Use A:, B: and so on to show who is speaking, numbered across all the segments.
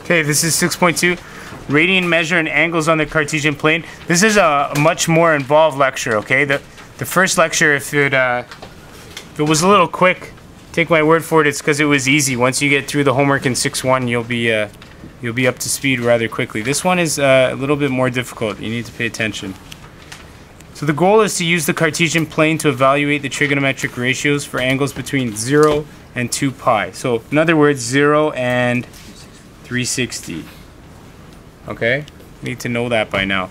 A: Okay, this is 6.2. Radian measure and angles on the Cartesian plane. This is a much more involved lecture, okay? The first lecture, if it was a little quick, take my word for it, it's because it was easy. Once you get through the homework in 6.1, you'll be up to speed rather quickly. This one is a little bit more difficult. You need to pay attention. So the goal is to use the Cartesian plane to evaluate the trigonometric ratios for angles between 0 and 2 pi. So in other words, 0 and 360. Okay? Need to know that by now.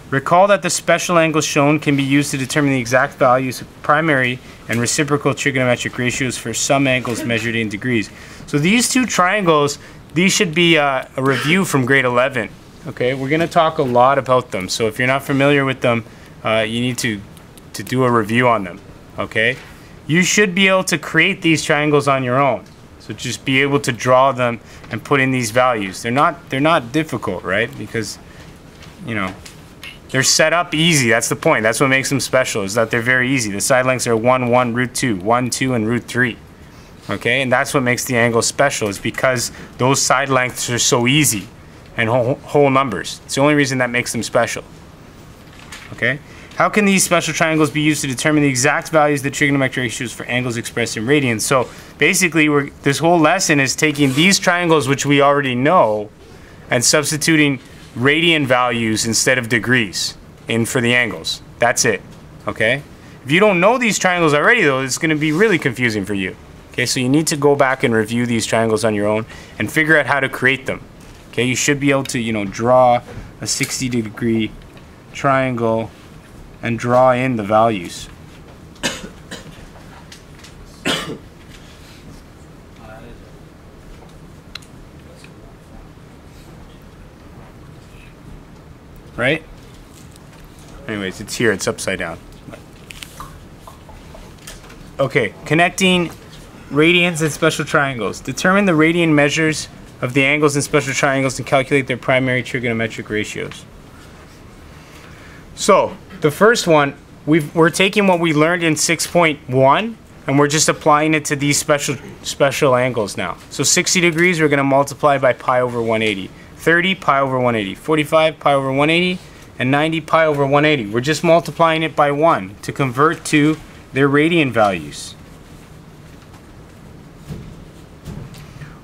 A: Recall that the special angles shown can be used to determine the exact values of primary and reciprocal trigonometric ratios for some angles measured in degrees. So these two triangles, these should be a review from grade 11. Okay? We're going to talk a lot about them. So if you're not familiar with them, you need to do a review on them. Okay? You should be able to create these triangles on your own. So just be able to draw them and put in these values. They're not difficult, right? Because, you know, they're set up easy. That's the point. That's what makes them special, is that they're very easy. The side lengths are 1, 1, root 2, 1, 2, and root 3. Okay? And that's what makes the angle special, is because those side lengths are so easy and whole numbers. It's the only reason that makes them special. Okay? How can these special triangles be used to determine the exact values of the trigonometric ratios for angles expressed in radians? So basically, this whole lesson is taking these triangles, which we already know, and substituting radian values instead of degrees in for the angles. That's it. Okay? If you don't know these triangles already, though, it's going to be really confusing for you. Okay? So you need to go back and review these triangles on your own and figure out how to create them. Okay? You should be able to, you know, draw a 60-degree triangle and draw in the values. Right? Anyways, it's here, it's upside down. Okay, connecting radians and special triangles. Determine the radian measures of the angles in special triangles and calculate their primary trigonometric ratios. So, the first one, we're taking what we learned in 6.1 and we're just applying it to these special angles now. So 60 degrees, we're going to multiply by pi over 180. 30, pi over 180. 45, pi over 180. And 90, pi over 180. We're just multiplying it by 1 to convert to their radian values.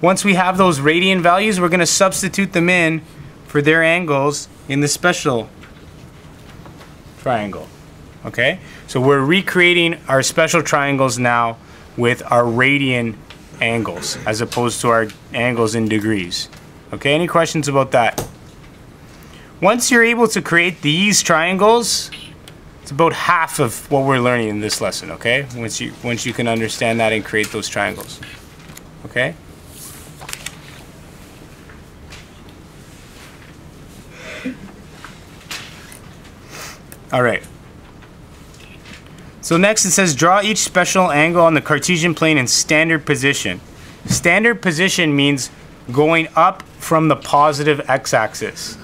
A: Once we have those radian values, we're going to substitute them in for their angles in the special triangle. Okay? So we're recreating our special triangles now with our radian angles as opposed to our angles in degrees. Okay? Any questions about that? Once you're able to create these triangles, it's about half of what we're learning in this lesson, okay? Once you can understand that and create those triangles. Okay? All right. So next it says draw each special angle on the Cartesian plane in standard position. Standard position means going up from the positive x-axis.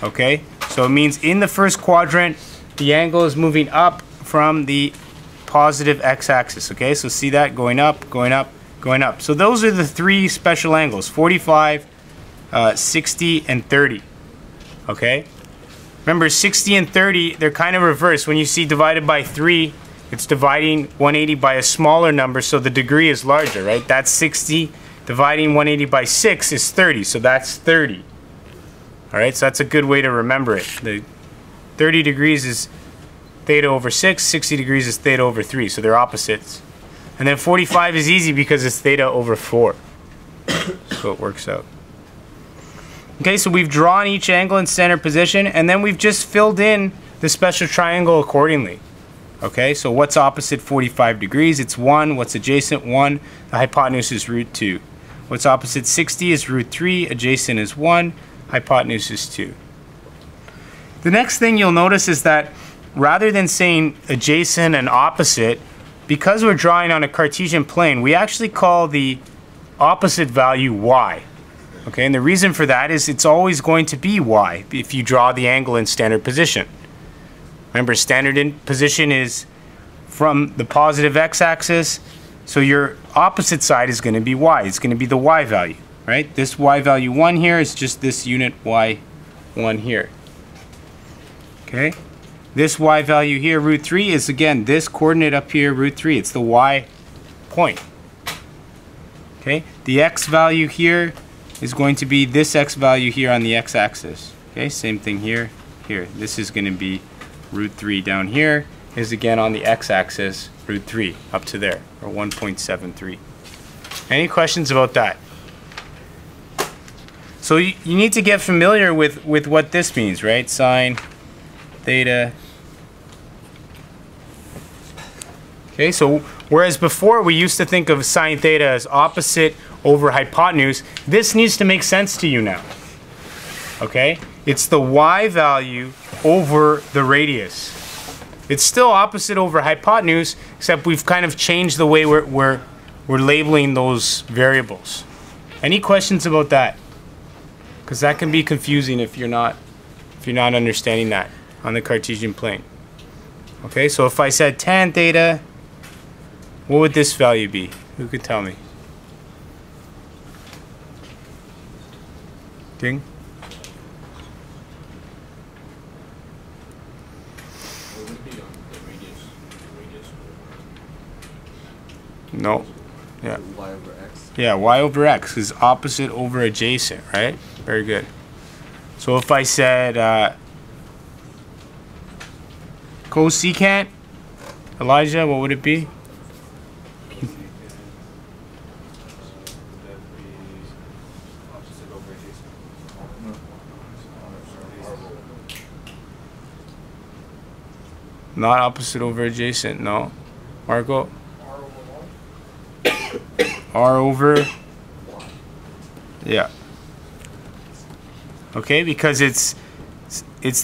A: Okay? So it means in the first quadrant, the angle is moving up from the positive x-axis. Okay? So see that? Going up, going up, going up. So those are the three special angles, 45, 60, and 30. Okay? Remember, 60 and 30, they're kind of reversed. When you see divided by 3, it's dividing 180 by a smaller number, so the degree is larger, right? That's 60. Dividing 180 by 6 is 30, so that's 30. All right, so that's a good way to remember it. The 30 degrees is theta over 6, 60 degrees is theta over 3, so they're opposites. And then 45 is easy because it's theta over 4. So it works out. Okay, so we've drawn each angle in standard position, and then we've just filled in the special triangle accordingly. Okay, so what's opposite 45 degrees? It's 1. What's adjacent? 1. The hypotenuse is root 2. What's opposite 60 is root 3. Adjacent is 1. Hypotenuse is 2. The next thing you'll notice is that rather than saying adjacent and opposite, because we're drawing on a Cartesian plane, we actually call the opposite value y. Okay, and the reason for that is it's always going to be y if you draw the angle in standard position. Remember, standard in position is from the positive x-axis, so your opposite side is going to be y. It's going to be the y value. right? This y value 1 here is just this unit y1 here. Okay? This y value here, root 3, is again this coordinate up here, root 3. It's the y point. Okay? The x value here is going to be this x value here on the x-axis. Okay? Same thing here, here. This is going to be root 3 down here is again on the x-axis, root 3 up to there, or 1.73. Any questions about that? So you need to get familiar with what this means, right? Sine theta. Okay, so whereas before we used to think of sine theta as opposite over hypotenuse, this needs to make sense to you now. Okay? It's the y value over the radius. It's still opposite over hypotenuse, except we've kind of changed the way we're labeling those variables. Any questions about that? Because that can be confusing if you're not understanding that on the Cartesian plane. Okay, so if I said tan theta, what would this value be? Who could tell me? Ding? No. Yeah.
B: Y over x.
A: Yeah, y over x is opposite over adjacent, right? Very good. So if I said cosecant, Elijah, what would it be? Not opposite over adjacent, no. Marco? R over, yeah. Okay, because it's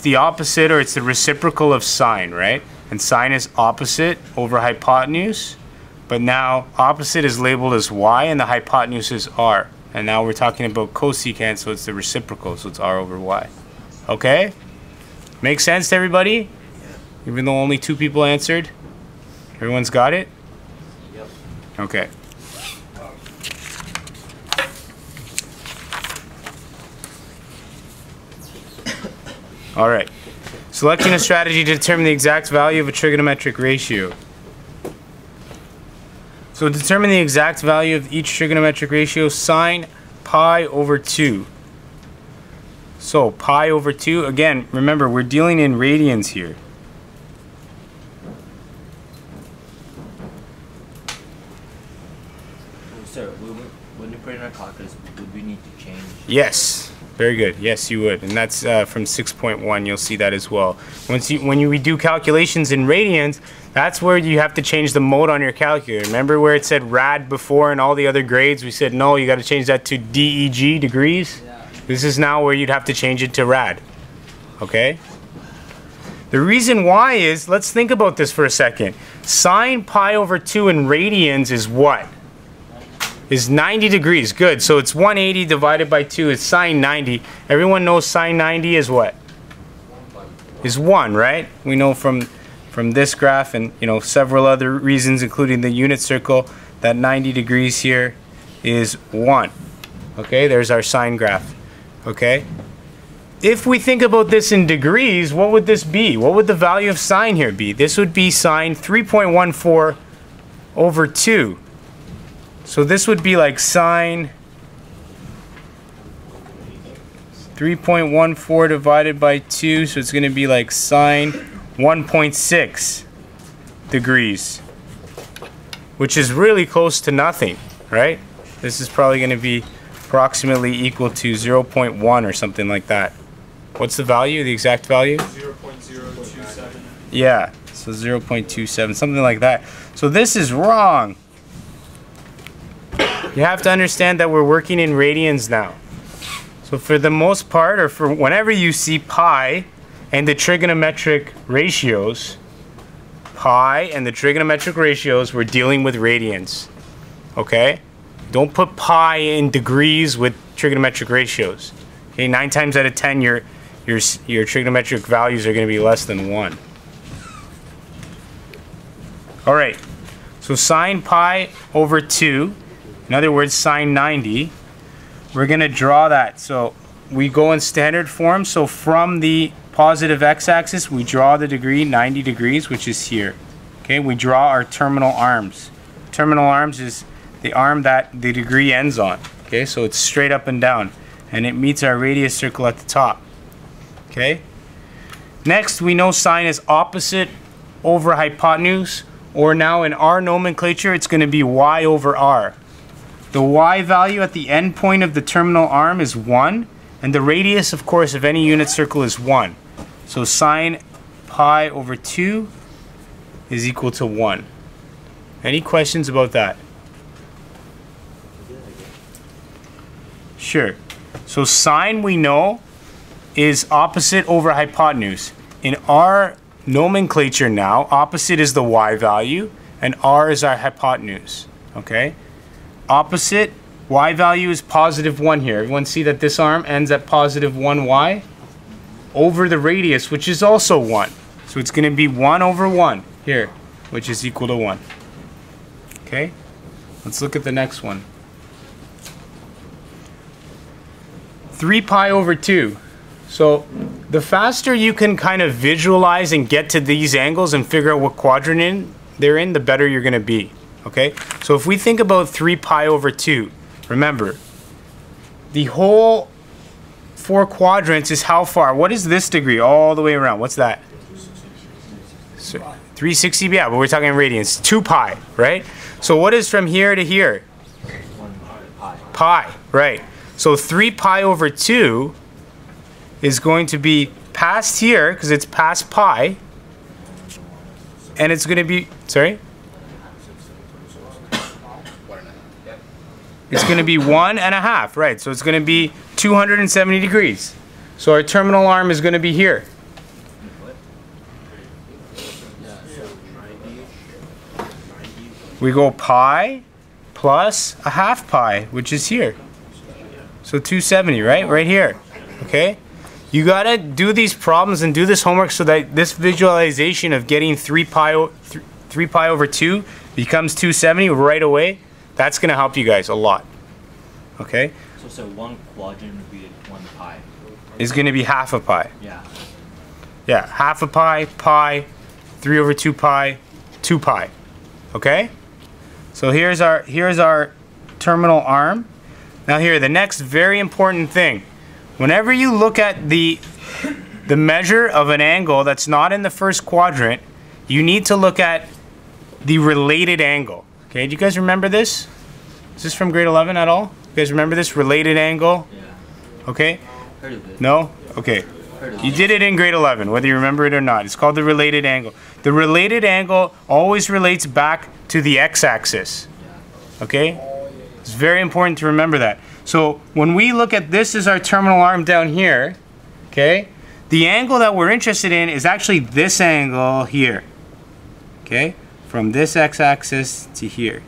A: the opposite, or it's the reciprocal of sine, right? And sine is opposite over hypotenuse, but now opposite is labeled as y and the hypotenuse is r. And now we're talking about cosecant, so it's the reciprocal, so it's r over y. Okay? Make sense to everybody? Even though only 2 people answered? Everyone's got it?
B: Yep.
A: Okay. All right. Selecting a strategy to determine the exact value of a trigonometric ratio. So determine the exact value of each trigonometric ratio, sine pi over 2. So pi over 2, again, remember we're dealing in radians here.
B: Sir, when you put in our calculus, would we need to change?
A: Yes. Very good. Yes, you would. And that's from 6.1. You'll see that as well. When you do calculations in radians, that's where you have to change the mode on your calculator. Remember where it said rad before in all the other grades? We said, no, you got to change that to DEG, degrees. Yeah. This is now where you'd have to change it to rad. Okay? The reason why is, let's think about this for a second. Sine pi over 2 in radians is what? Is 90 degrees. Good. So it's 180 divided by 2 is sine 90. Everyone knows sine 90 is what? Is 1, right? We know from this graph and several other reasons, including the unit circle, that 90 degrees here is 1. Okay, there's our sine graph. Okay? If we think about this in degrees, what would this be? What would the value of sine here be? This would be sine 3.14 over 2. So this would be like sine 3.14 divided by 2, so it's going to be like sine 1.6 degrees, which is really close to nothing, right? This is probably going to be approximately equal to 0.1 or something like that. What's the value, the exact value?
B: 0.027.
A: Yeah, so 0.27, something like that. So this is wrong. You have to understand that we're working in radians now. So for the most part, or for whenever you see pi and the trigonometric ratios, we're dealing with radians. Okay? Don't put pi in degrees with trigonometric ratios. Okay, 9 times out of 10 your trigonometric values are going to be less than 1. All right. So sine pi over 2, in other words, sine 90, we're going to draw that. So we go in standard form. So from the positive x-axis, we draw the degree 90 degrees, which is here. Okay, we draw our terminal arms. Terminal arms is the arm that the degree ends on. Okay, so it's straight up and down, and it meets our radius circle at the top. Okay. Next, we know sine is opposite over hypotenuse, or now in our nomenclature, it's going to be y over r. The y value at the end point of the terminal arm is 1, and the radius, of course, of any unit circle is 1. So sine pi over 2 is equal to 1. Any questions about that? Sure. So sine, we know, is opposite over hypotenuse. In our nomenclature now, opposite is the y value, and r is our hypotenuse. Okay? Opposite, y value is positive 1 here. Everyone see that this arm ends at positive 1y? Over the radius, which is also 1. So it's going to be 1 over 1 here, which is equal to 1. Okay? Let's look at the next one. 3 pi over 2. So the faster you can kind of visualize and get to these angles and figure out what quadrant they're in, the better you're going to be. Okay? So if we think about 3 pi over 2, remember, the whole 4 quadrants is how far? What is this degree all the way around? What's that? So 360, yeah, but we're talking radians. 2 pi, right? So what is from here to here? Pi, right. So 3 pi over 2 is going to be past here, because it's past pi, and it's going to be, sorry? It's going to be 1.5, right? So it's going to be 270 degrees. So our terminal arm is going to be here. We go pi plus a half pi, which is here. So 270, right? Right here. Okay? You got to do these problems and do this homework so that this visualization of getting 3 pi over 2 becomes 270 right away. That's going to help you guys a lot. Okay?
B: So 1 quadrant would be 1 pi.
A: Is going to be half a pi.
B: Yeah.
A: Yeah, half a pi, pi, 3 over 2 pi, 2 pi. Okay? So here's our terminal arm. Now here, the next very important thing. Whenever you look at the measure of an angle that's not in the first quadrant, you need to look at the related angle. Okay, do you guys remember this? Is this from grade 11 at all? You guys remember this related angle?
B: Yeah.
A: Okay?
B: Heard of it.
A: No? Okay. You did it in grade 11, whether you remember it or not. It's called the related angle. The related angle always relates back to the x-axis. Okay? It's very important to remember that. So when we look at this as our terminal arm down here, okay, the angle that we're interested in is actually this angle here. Okay? From this x-axis to here.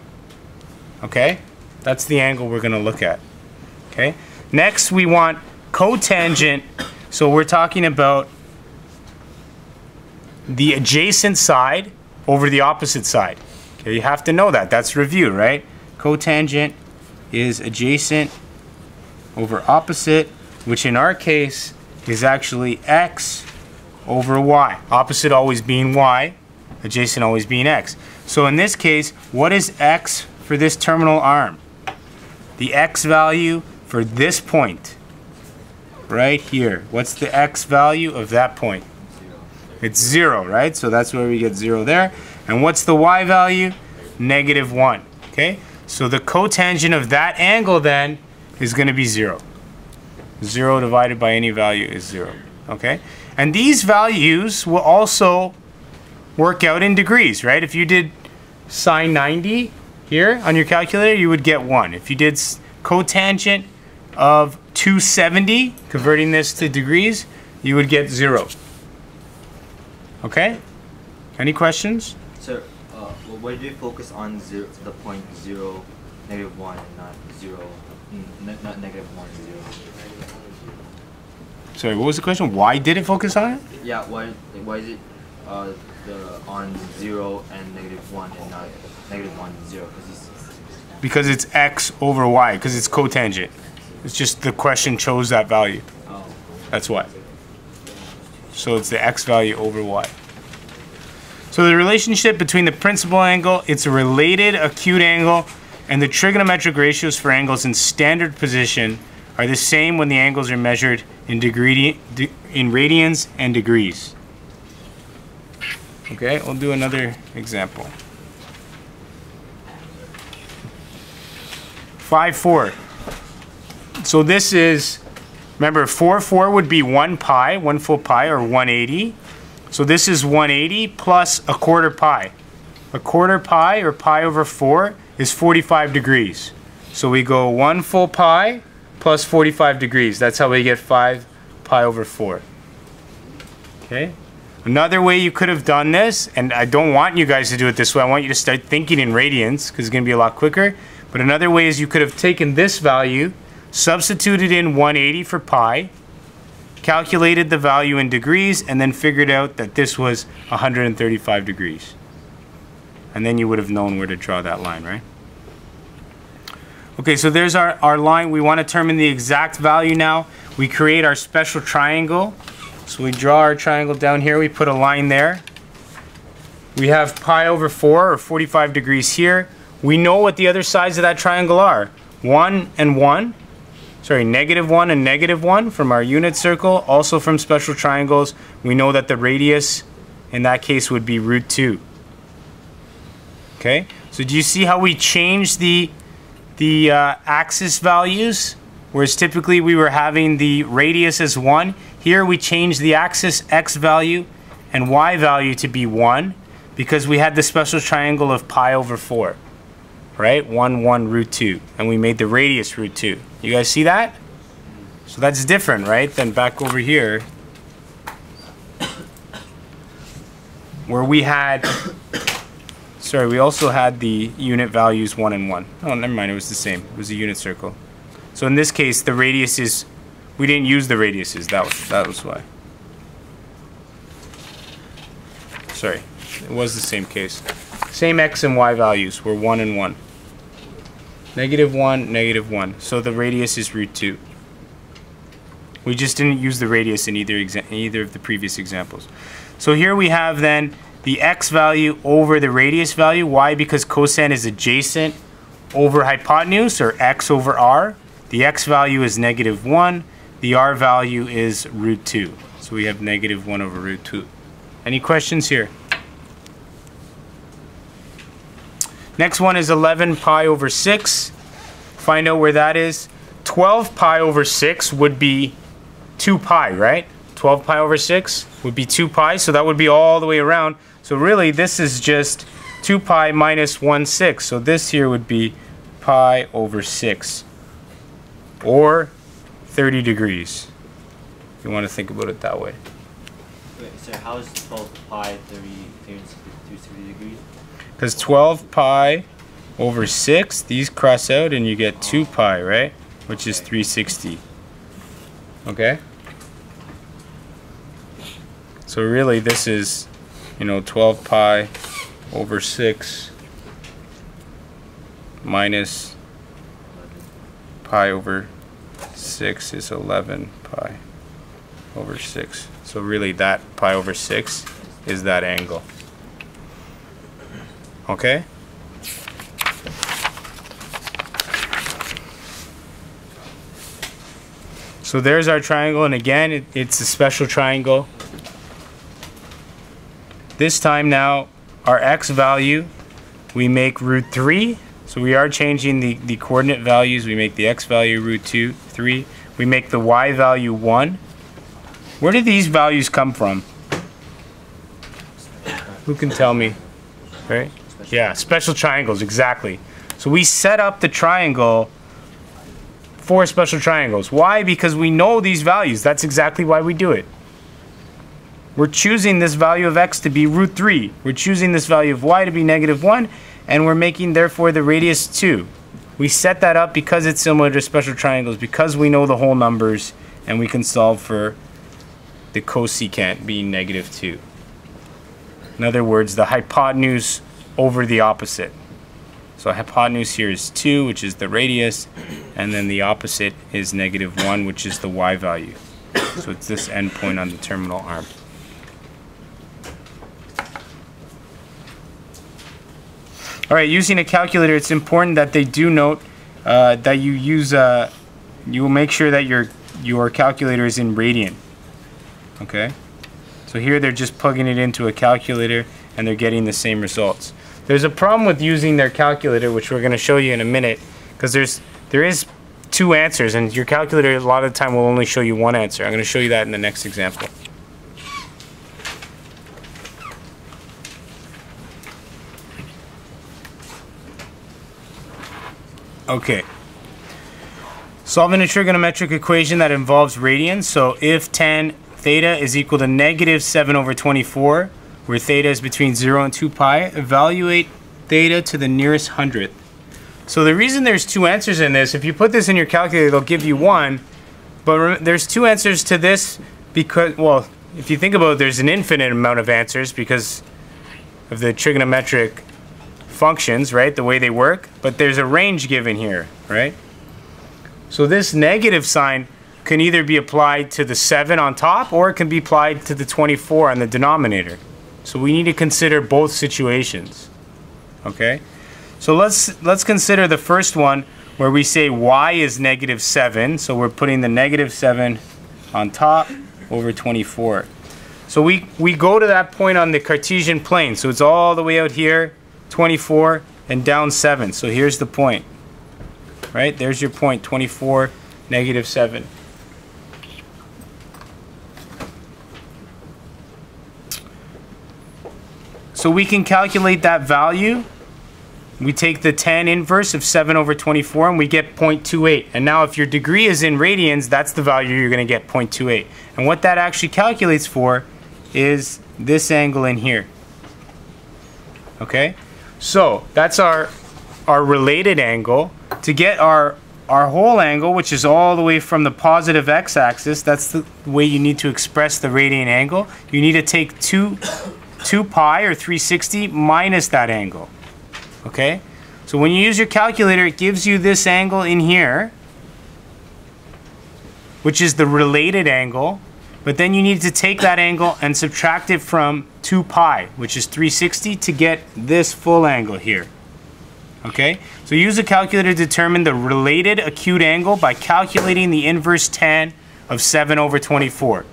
A: Okay? That's the angle we're going to look at. Okay? Next, we want cotangent. So we're talking about the adjacent side over the opposite side. Okay, you have to know that. That's review, right? Cotangent is adjacent over opposite, which in our case is actually x over y. Opposite always being y, adjacent always being x. So in this case, what is x for this terminal arm? The x value for this point, right here. What's the x value of that point? It's 0, right? So that's where we get 0 there. And what's the y value? -1. Okay? So the cotangent of that angle then is going to be 0. 0 divided by any value is 0. Okay? And these values will also work out in degrees, right? If you did sine 90 here on your calculator, you would get 1. If you did cotangent of 270, converting this to degrees, you would get 0. Okay? Any questions?
B: Sir, why do you focus on the point 0, -1, and not 0, not -1, 0?
A: Sorry, what was the question? Why did it focus on it?
B: Yeah, why is it on 0 and -1 and not -1 and 0?
A: Because it's x over y, because it's cotangent. It's just the question chose that value.
B: Oh.
A: That's why. So it's the x value over y. So the relationship between the principal angle, its related acute angle, and the trigonometric ratios for angles in standard position are the same when the angles are measured in radians and degrees. Okay, we'll do another example. 5-4. So this is, remember 4 would be 1 pi, 1 full pi, or 180. So this is 180 plus a quarter pi. A quarter pi, or pi over 4, is 45 degrees. So we go 1 full pi plus 45 degrees. That's how we get 5 pi over 4. Okay? Another way you could have done this, and I don't want you guys to do it this way, I want you to start thinking in radians, because it's going to be a lot quicker. But another way is you could have taken this value, substituted in 180 for pi, calculated the value in degrees, and then figured out that this was 135 degrees. And then you would have known where to draw that line, right? Okay, so there's our line. We want to determine the exact value now. We create our special triangle. So we draw our triangle down here. We put a line there. We have pi over 4, or 45 degrees here. We know what the other sides of that triangle are. 1 and 1. Sorry, -1 and -1 from our unit circle. Also from special triangles, we know that the radius in that case would be √2. Okay, so do you see how we changed the axis values? Whereas typically we were having the radius as 1. Here we changed the axis x value and y value to be 1 because we had the special triangle of pi over 4. Right? 1, 1, √2. And we made the radius √2. You guys see that? So that's different, right? Than back over here, where we had, sorry, we also had the unit values 1 and 1. Oh, never mind, it was the same. It was a unit circle. So in this case, the radius is, we didn't use the radiuses. That was why. Sorry, it was the same case. Same x and y values were 1 and 1. -1, -1. So the radius is √2. We just didn't use the radius in either of the previous examples. So here we have then the x value over the radius value. Why? Because cosine is adjacent over hypotenuse, or x over r. The x value is -1. The r value is √2. So we have -1 over √2. Any questions here? Next one is 11 pi over 6. Find out where that is. 12 pi over 6 would be 2 pi, right? 12 pi over 6 would be 2 pi, so that would be all the way around. So really, this is just 2 pi minus 1/6. So this here would be pi over 6, or 30 degrees. If you want to think about it that way.
B: Wait, so how is 12 pi 30 degrees?
A: Because 12 pi over 6, these cross out and you get 2 pi, right? Which is 360. Okay? So really this is, 12 pi over 6 minus pi over 6 is 11 pi over 6. So really that pi over 6 is that angle. Okay? So there's our triangle, and again, it's a special triangle. This time now, our x value, we make √3. So we are changing the coordinate values. We make the x value √2, 3. We make the y value 1. Where did these values come from? Who can tell me? Right? Yeah, special triangles, exactly. So we set up the triangle for special triangles. Why? Because we know these values. That's exactly why we do it. We're choosing this value of x to be √3. We're choosing this value of y to be -1, and we're making, therefore, the radius 2. We set that up because it's similar to special triangles, because we know the whole numbers, and we can solve for the cosecant being -2. In other words, the hypotenuse over the opposite. So hypotenuse here is 2, which is the radius, and then the opposite is -1, which is the y value. So it's this endpoint on the terminal arm. All right, using a calculator, it's important that they do note that you use, you will make sure that your calculator is in radian. Okay? So here they're just plugging it into a calculator and they're getting the same results. There's a problem with using their calculator, which we're going to show you in a minute, because there is 2 answers, and your calculator a lot of the time will only show you 1 answer. I'm going to show you that in the next example. Okay. Solving a trigonometric equation that involves radians. So if tan theta is equal to -7/24, where theta is between 0 and 2 pi, evaluate theta to the nearest hundredth. So the reason there's 2 answers in this, if you put this in your calculator, they'll give you 1, but there's 2 answers to this because, well, if you think about it, there's an infinite amount of answers because of the trigonometric functions, right, the way they work, but there's a range given here, right? So this negative sign can either be applied to the 7 on top, or it can be applied to the 24 on the denominator. So we need to consider both situations. Okay? So let's consider the first one where we say y is -7. So we're putting the -7 on top over 24. So we go to that point on the Cartesian plane. So it's all the way out here, 24, and down 7. So here's the point. Right? There's your point, 24, -7. So we can calculate that value. We take the tan inverse of 7/24 and we get 0.28. And now if your degree is in radians, that's the value you're going to get, 0.28. And what that actually calculates for is this angle in here. Okay? So that's our related angle. To get our whole angle, which is all the way from the positive x-axis, that's the way you need to express the radian angle. You need to take 2 pi or 360 minus that angle. Okay? So when you use your calculator, it gives you this angle in here, which is the related angle, but then you need to take that angle and subtract it from 2 pi, which is 360, to get this full angle here. Okay? So use a calculator to determine the related acute angle by calculating the inverse tan of 7/24.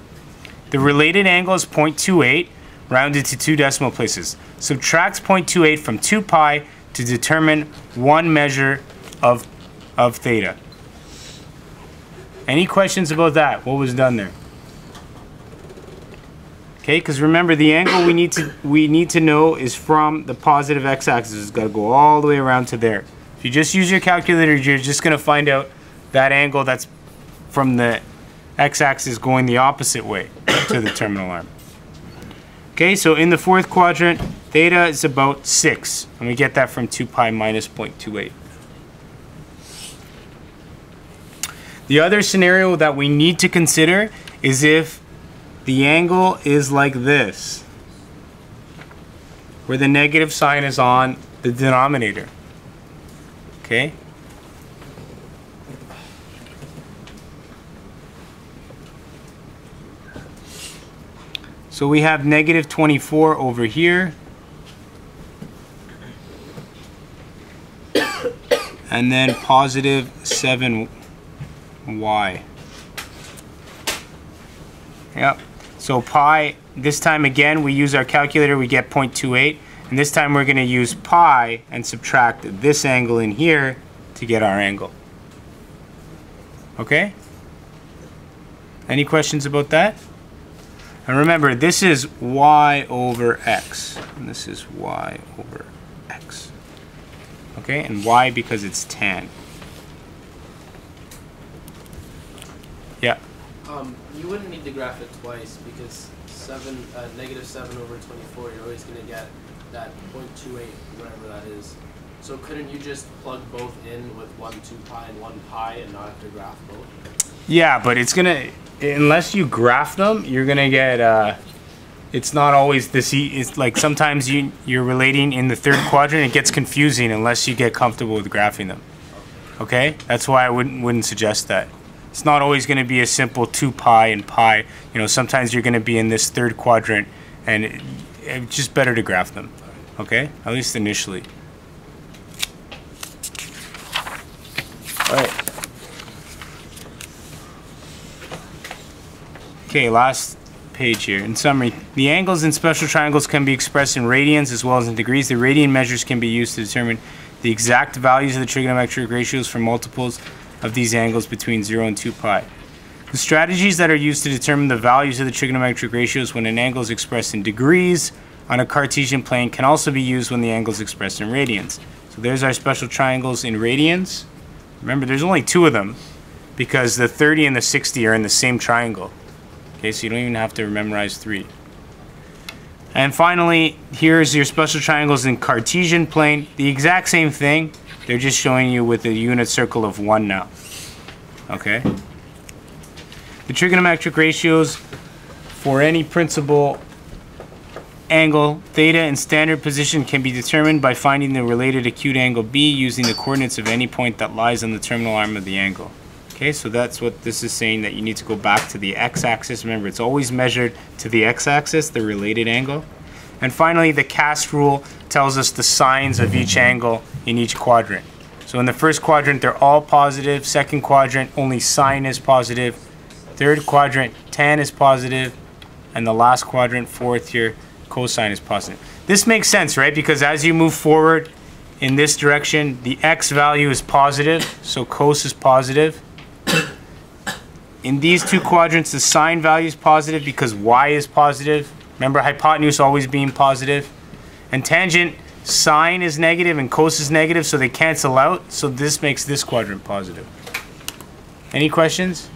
A: The related angle is 0.28, rounded to 2 decimal places. Subtract 0.28 from 2 pi to determine 1 measure of theta. Any questions about that? What was done there? Okay, because remember, the angle we need to know is from the positive x-axis. It's got to go all the way around to there. If you just use your calculator, you're just going to find out that angle that's from the x-axis going the opposite way to the terminal arm. Okay, so in the 4th quadrant, theta is about 6, and we get that from 2 pi minus 0.28. The other scenario that we need to consider is if the angle is like this, where the negative sign is on the denominator. Okay? So we have -24 over here, and then positive 7y. Yep. So pi, this time again we use our calculator, we get 0.28, and this time we're going to use pi and subtract this angle in here to get our angle. Okay? Any questions about that? And remember, this is y over x, and this is y over x. Okay, and y because it's tan. Yeah.
C: You wouldn't need to graph it twice because -7/24, you're always going to get that 0.28, whatever that is. So couldn't you just plug both in with 1 2 pi and 1 pi and not have to graph both?
A: Yeah, but it's gonna, unless you graph them, you're gonna get it's not always this it's like sometimes you're relating in the third quadrant. It gets confusing unless you get comfortable with graphing them. Okay, that's why I wouldn't suggest that. It's not always going to be a simple 2 pi and pi. You know, sometimes you're going to be in this third quadrant, and it's just better to graph them. Okay, at least initially. All right. Okay, last page here. In summary, the angles in special triangles can be expressed in radians as well as in degrees. The radian measures can be used to determine the exact values of the trigonometric ratios for multiples of these angles between 0 and 2 pi. The strategies that are used to determine the values of the trigonometric ratios when an angle is expressed in degrees on a Cartesian plane can also be used when the angle is expressed in radians. So there's our special triangles in radians. Remember, there's only 2 of them because the 30 and the 60 are in the same triangle. Okay, so you don't even have to memorize 3. And finally, here's your special triangles in Cartesian plane. The exact same thing. They're just showing you with a unit circle of 1 now. Okay? The trigonometric ratios for any principal angle, theta, and standard position can be determined by finding the related acute angle B using the coordinates of any point that lies on the terminal arm of the angle. Okay, so that's what this is saying, that you need to go back to the x-axis. Remember, it's always measured to the x-axis, the related angle. And finally, the cast rule tells us the signs of each angle in each quadrant. So in the first quadrant, they're all positive. Second quadrant, only sine is positive. Third quadrant, tan is positive. And the last quadrant, fourth here, cosine is positive. This makes sense, right? Because as you move forward in this direction, the x value is positive, so cos is positive. In these 2 quadrants, the sine value is positive because y is positive. Remember, hypotenuse always being positive. And tangent, sine is negative and cos is negative, so they cancel out. So this makes this quadrant positive. Any questions?